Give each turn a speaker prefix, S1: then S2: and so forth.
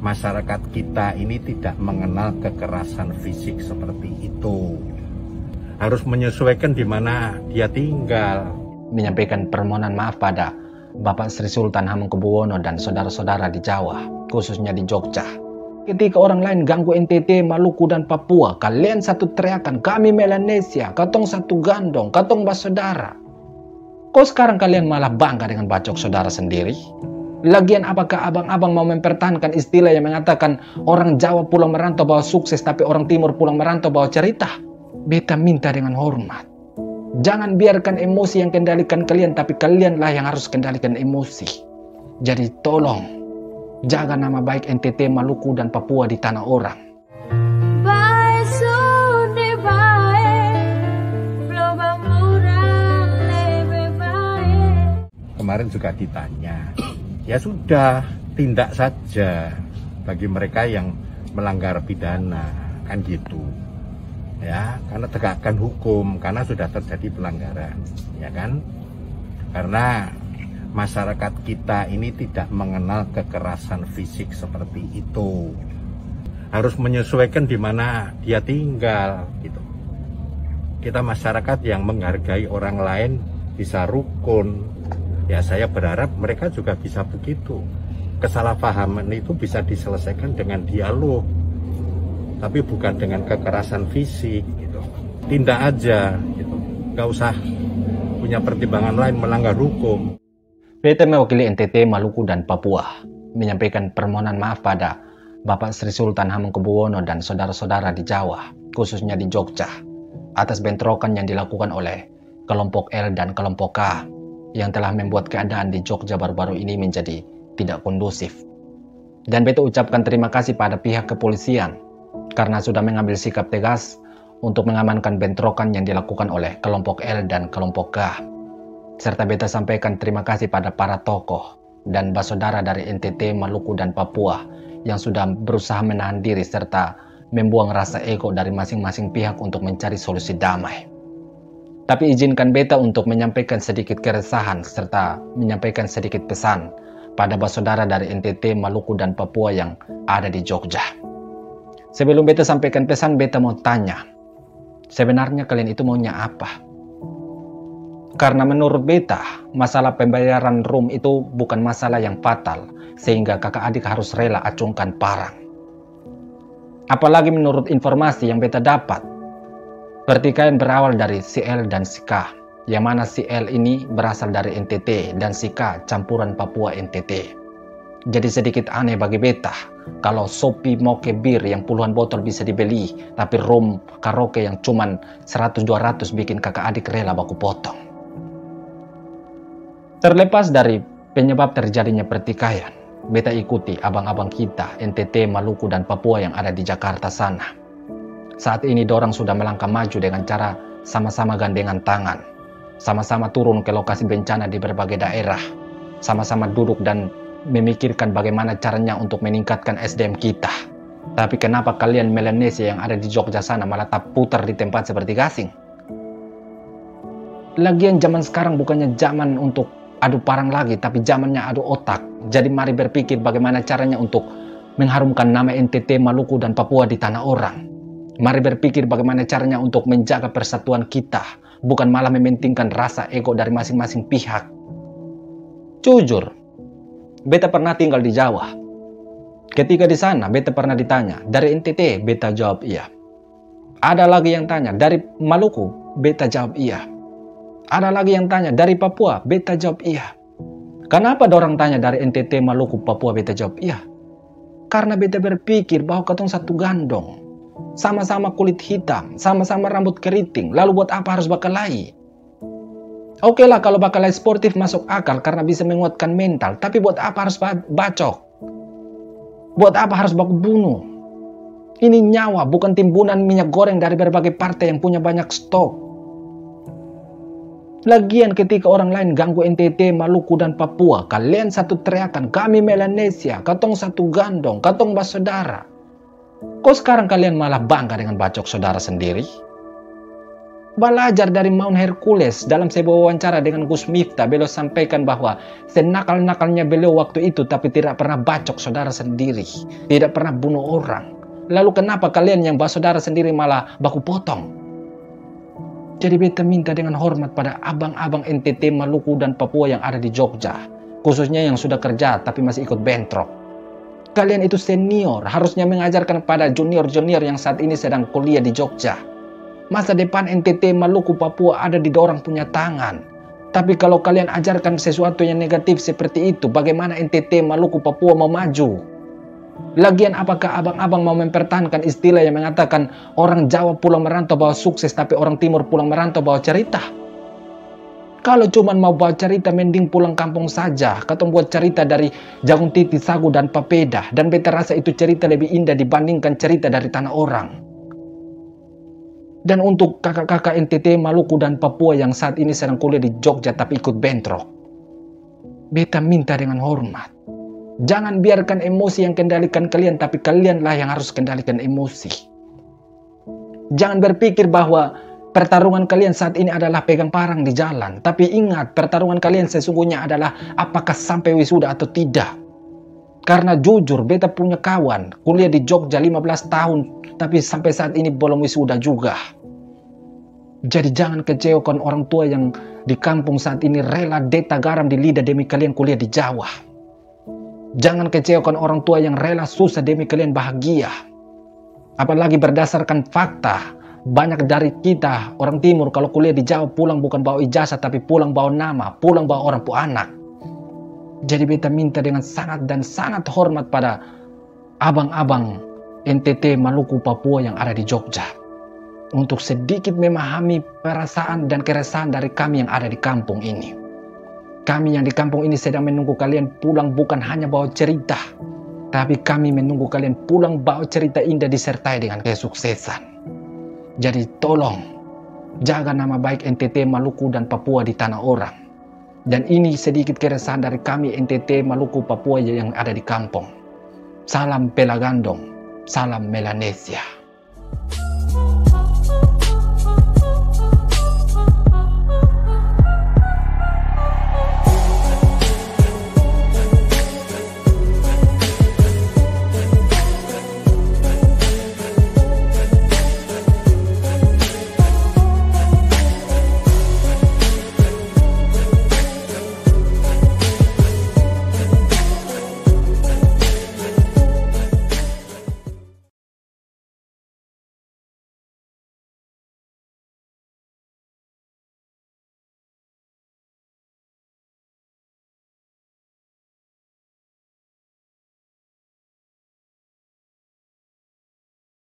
S1: masyarakat kita ini tidak mengenal kekerasan fisik seperti itu. Harus menyesuaikan di mana dia tinggal.
S2: Menyampaikan permohonan maaf pada Bapak Sri Sultan Hamengkubuwono dan saudara-saudara di Jawa, khususnya di Jogja. Ketika orang lain ganggu NTT, Maluku, dan Papua, kalian satu teriakan, kami Melanesia, katong satu gandong, katong bersaudara. Kok sekarang kalian malah bangga dengan bacok saudara sendiri? Lagian apakah abang-abang mau mempertahankan istilah yang mengatakan orang Jawa pulang merantau bawa sukses, tapi orang Timur pulang merantau bawa cerita? Beta minta dengan hormat. Jangan biarkan emosi yang kendalikan kalian, tapi kalianlah yang harus kendalikan emosi. Jadi tolong, jaga nama baik NTT, Maluku, dan Papua di tanah orang.
S1: Kemarin juga ditanya, ya sudah, tindak saja bagi mereka yang melanggar pidana, kan gitu. Ya, karena tegakkan hukum, karena sudah terjadi pelanggaran, ya kan? Karena masyarakat kita ini tidak mengenal kekerasan fisik seperti itu. Harus menyesuaikan di mana dia tinggal, gitu. Kita masyarakat yang menghargai orang lain, bisa rukun. Ya, saya berharap mereka juga bisa begitu. Kesalahpahaman itu bisa diselesaikan dengan dialog, tapi bukan dengan kekerasan fisik, gitu. Tindak aja, gitu. Gak usah punya pertimbangan lain melanggar hukum.
S2: Beta mewakili NTT, Maluku, dan Papua menyampaikan permohonan maaf pada Bapak Sri Sultan Hamengkubuwono dan saudara-saudara di Jawa, khususnya di Jogja, atas bentrokan yang dilakukan oleh kelompok L dan kelompok K yang telah membuat keadaan di Jogja baru-baru ini menjadi tidak kondusif. Dan beta ucapkan terima kasih pada pihak kepolisian karena sudah mengambil sikap tegas untuk mengamankan bentrokan yang dilakukan oleh kelompok L dan kelompok K. Serta beta sampaikan terima kasih pada para tokoh dan saudara dari NTT, Maluku, dan Papua yang sudah berusaha menahan diri serta membuang rasa ego dari masing-masing pihak untuk mencari solusi damai. Tapi izinkan beta untuk menyampaikan sedikit keresahan serta menyampaikan sedikit pesan pada saudara dari NTT, Maluku, dan Papua yang ada di Jogja. Sebelum beta sampaikan pesan, beta mau tanya, sebenarnya kalian itu maunya apa? Karena menurut beta, masalah pembayaran room itu bukan masalah yang fatal, sehingga kakak adik harus rela acungkan parang. Apalagi menurut informasi yang beta dapat, pertikaian berawal dari si L dan si K, yang mana si L ini berasal dari NTT dan si K campuran Papua NTT. Jadi sedikit aneh bagi beta kalau Sopi Moke Bir yang puluhan botol bisa dibeli, tapi room karaoke yang cuman 100-200 bikin kakak adik rela baku potong. Terlepas dari penyebab terjadinya pertikaian, beta ikuti abang-abang kita NTT, Maluku, dan Papua yang ada di Jakarta sana. Saat ini dorang sudah melangkah maju dengan cara sama-sama gandengan tangan, sama-sama turun ke lokasi bencana di berbagai daerah, sama-sama duduk dan memikirkan bagaimana caranya untuk meningkatkan SDM kita. Tapi kenapa kalian Melanesia yang ada di Jogja sana malah tak putar di tempat seperti gasing? Lagian zaman sekarang bukannya zaman untuk adu parang lagi, tapi zamannya adu otak. Jadi mari berpikir bagaimana caranya untuk mengharumkan nama NTT, Maluku, dan Papua di tanah orang. Mari berpikir bagaimana caranya untuk menjaga persatuan kita, bukan malah mementingkan rasa ego dari masing-masing pihak. Jujur, beta pernah tinggal di Jawa. Ketika di sana, beta pernah ditanya, dari NTT, beta jawab iya. Ada lagi yang tanya, dari Maluku, beta jawab iya. Ada lagi yang tanya, dari Papua, beta jawab iya. Kenapa dorang tanya dari NTT, Maluku, Papua, beta jawab iya? Karena beta berpikir bahwa katong satu gandong. Sama-sama kulit hitam, sama-sama rambut keriting, lalu buat apa harus bakalahi? Oke lah kalau bakalahi sportif masuk akal karena bisa menguatkan mental, tapi buat apa harus bacok? Buat apa harus baku bunuh? Ini nyawa, bukan timbunan minyak goreng dari berbagai partai yang punya banyak stok. Lagian ketika orang lain ganggu NTT, Maluku, dan Papua, kalian satu teriakan, kami Melanesia, katong satu gandong, katong bersaudara. Kok sekarang kalian malah bangga dengan bacok saudara sendiri? Belajar dari Mount Hercules. Dalam sebuah wawancara dengan Gus Miftah, beliau sampaikan bahwa senakal-nakalnya beliau waktu itu tapi tidak pernah bacok saudara sendiri, tidak pernah bunuh orang. Lalu kenapa kalian yang bawa saudara sendiri malah baku potong? Jadi beta minta dengan hormat pada abang-abang NTT, Maluku dan Papua yang ada di Jogja, khususnya yang sudah kerja tapi masih ikut bentrok. Kalian itu senior, harusnya mengajarkan pada junior-junior yang saat ini sedang kuliah di Jogja. Masa depan NTT, Maluku, Papua ada di dorang punya tangan. Tapi kalau kalian ajarkan sesuatu yang negatif seperti itu, bagaimana NTT, Maluku, Papua mau maju? Lagian apakah abang-abang mau mempertahankan istilah yang mengatakan orang Jawa pulang merantau bawa sukses, tapi orang Timur pulang merantau bawa cerita? Kalau cuma mau bawa cerita, mending pulang kampung saja. Katong buat cerita dari jagung titi, sagu, dan papeda. Dan beta rasa itu cerita lebih indah dibandingkan cerita dari tanah orang. Dan untuk kakak-kakak NTT, Maluku, dan Papua yang saat ini sedang kuliah di Jogja tapi ikut bentrok, beta minta dengan hormat, jangan biarkan emosi yang kendalikan kalian, tapi kalianlah yang harus kendalikan emosi. Jangan berpikir bahwa pertarungan kalian saat ini adalah pegang parang di jalan, tapi ingat, pertarungan kalian sesungguhnya adalah apakah sampai wisuda atau tidak. Karena jujur, beta punya kawan kuliah di Jogja 15 tahun, tapi sampai saat ini belum wisuda juga. Jadi jangan kecewakan orang tua yang di kampung saat ini rela deta garam di lidah demi kalian kuliah di Jawa. Jangan kecewakan orang tua yang rela susah demi kalian bahagia. Apalagi berdasarkan fakta, banyak dari kita orang Timur kalau kuliah di Jawa pulang bukan bawa ijazah, tapi pulang bawa nama, pulang bawa orang tua anak. Jadi beta minta dengan sangat dan sangat hormat pada abang-abang NTT, Maluku, Papua yang ada di Jogja, untuk sedikit memahami perasaan dan keresahan dari kami yang ada di kampung ini. Kami yang di kampung ini sedang menunggu kalian pulang bukan hanya bawa cerita, tapi kami menunggu kalian pulang bawa cerita indah disertai dengan kesuksesan. Jadi tolong jaga nama baik NTT, Maluku, dan Papua di tanah orang. Dan ini sedikit keresahan dari kami NTT, Maluku, Papua yang ada di kampung. Salam Pelagandong, salam Melanesia.